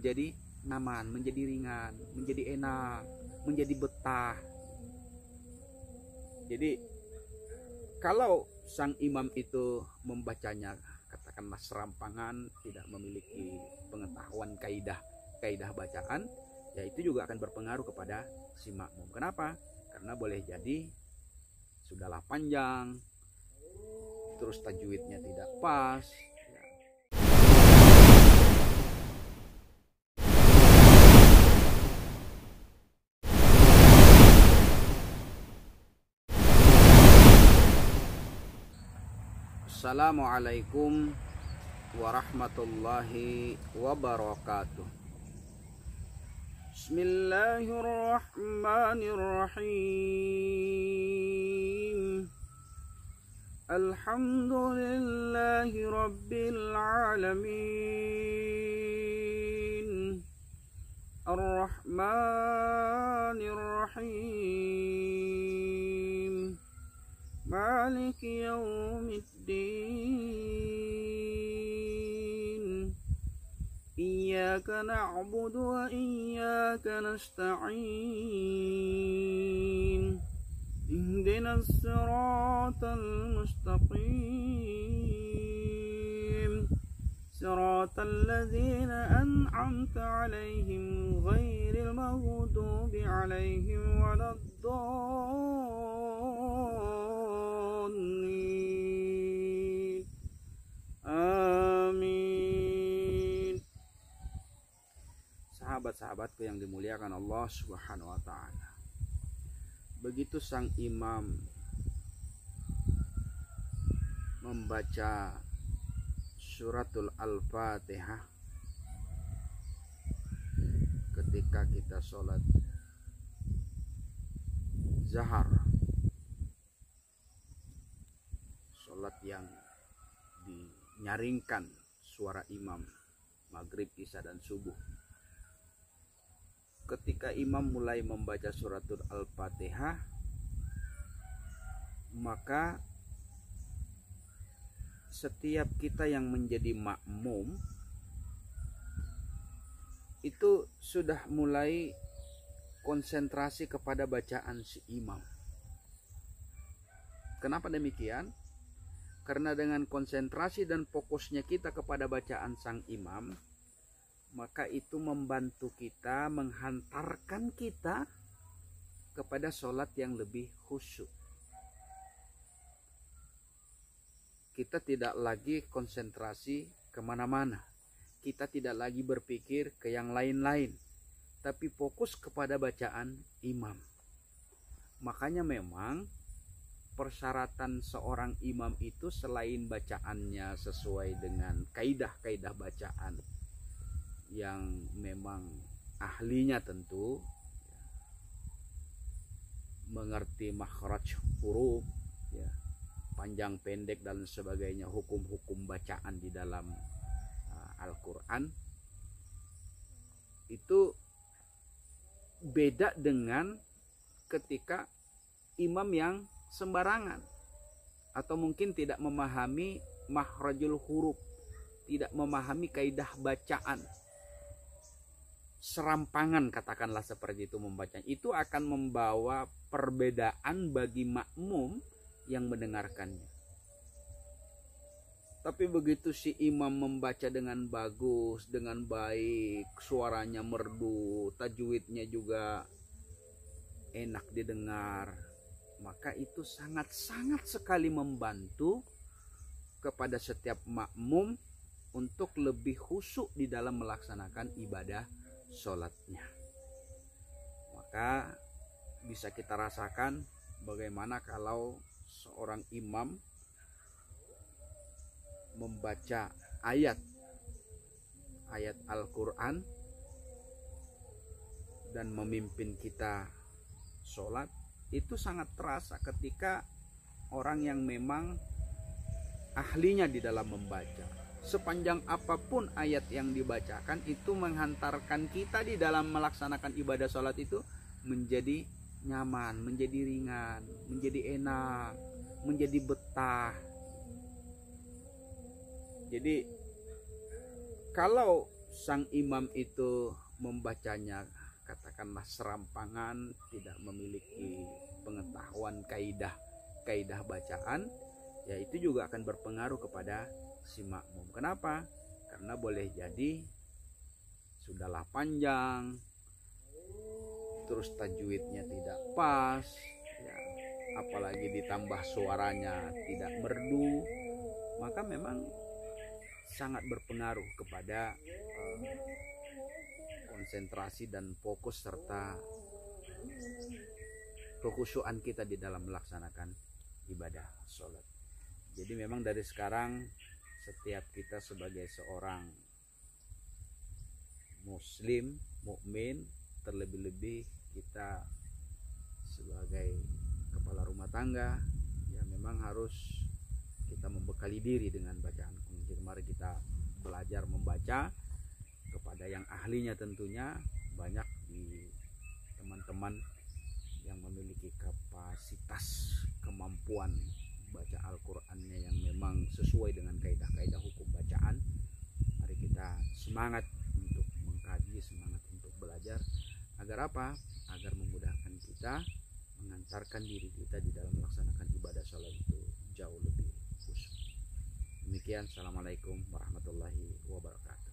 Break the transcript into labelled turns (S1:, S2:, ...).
S1: menjadi nyaman, menjadi ringan, menjadi enak, menjadi betah. Jadi kalau sang imam itu membacanya katakanlah serampangan, tidak memiliki pengetahuan kaidah bacaan, ya itu juga akan berpengaruh kepada si makmum. Kenapa? Karena boleh jadi sudahlah panjang, terus tajwidnya tidak pas. Assalamualaikum warahmatullahi wabarakatuh. Bismillahirrahmanirrahim. Alhamdulillahi rabbil alamin. Ar-Rahmanir-Rahim. Maliki yaumiddin. Iyyaka na'budu wa iyyaka nasta'in. Ihdinas siratal mustaqim. Siratal ladzina an'amta 'alaihim ghairil maghdubi 'alaihim waladdallin. Amin. Sahabat-sahabatku yang dimuliakan Allah Subhanahu wa taala. Begitu sang imam membaca suratul Al-Fatihah ketika kita sholat zahar, sholat yang dinyaringkan suara imam maghrib, isya dan subuh. Ketika imam mulai membaca suratul Al-Fatihah, maka setiap kita yang menjadi makmum itu sudah mulai konsentrasi kepada bacaan si imam. Kenapa demikian? Karena dengan konsentrasi dan fokusnya kita kepada bacaan sang imam, maka itu membantu kita, menghantarkan kita kepada sholat yang lebih khusyuk. Kita tidak lagi konsentrasi kemana-mana. Kita tidak lagi berpikir ke yang lain-lain, tapi fokus kepada bacaan imam. Makanya memang persyaratan seorang imam itu selain bacaannya sesuai dengan kaidah-kaidah bacaan yang memang ahlinya tentu mengerti makhraj huruf, ya, panjang pendek dan sebagainya, hukum-hukum bacaan di dalam Al-Quran, itu beda dengan ketika imam yang sembarangan atau mungkin tidak memahami makhrajul huruf, tidak memahami kaidah bacaan, serampangan katakanlah seperti itu membacanya, itu akan membawa perbedaan bagi makmum yang mendengarkannya. Tapi begitu si imam membaca dengan bagus, dengan baik, suaranya merdu, tajwidnya juga enak didengar, maka itu sangat-sangat sekali membantu kepada setiap makmum untuk lebih khusyuk di dalam melaksanakan ibadah sholatnya. Maka bisa kita rasakan bagaimana kalau seorang imam membaca ayat Al-Quran dan memimpin kita sholat, itu sangat terasa ketika orang yang memang ahlinya di dalam membaca. Sepanjang apapun ayat yang dibacakan, itu menghantarkan kita di dalam melaksanakan ibadah sholat itu menjadi nyaman, menjadi ringan, menjadi enak, menjadi betah. Jadi kalau sang imam itu membacanya katakanlah serampangan, tidak memiliki pengetahuan kaidah bacaan, ya itu juga akan berpengaruh kepada si makmum. Kenapa? Karena boleh jadi sudahlah panjang, terus tajwidnya tidak pas, ya, apalagi ditambah suaranya tidak merdu, maka memang sangat berpengaruh kepada konsentrasi dan fokus serta kekhusyuan kita di dalam melaksanakan ibadah sholat. Jadi memang dari sekarang setiap kita sebagai seorang muslim, mukmin, terlebih-lebih kita sebagai kepala rumah tangga, ya memang harus kita membekali diri dengan bacaan kunci. Mari kita belajar membaca kepada yang ahlinya, tentunya banyak di teman-teman yang memiliki kapasitas kemampuan baca Al-Qur'annya yang memang sesuai dengan kaidah-kaidah hukum bacaan. Mari kita semangat untuk mengkaji, semangat untuk belajar, agar apa? Agar memudahkan kita mengantarkan diri kita di dalam melaksanakan ibadah salat itu jauh lebih khusyuk. Demikian, assalamualaikum warahmatullahi wabarakatuh.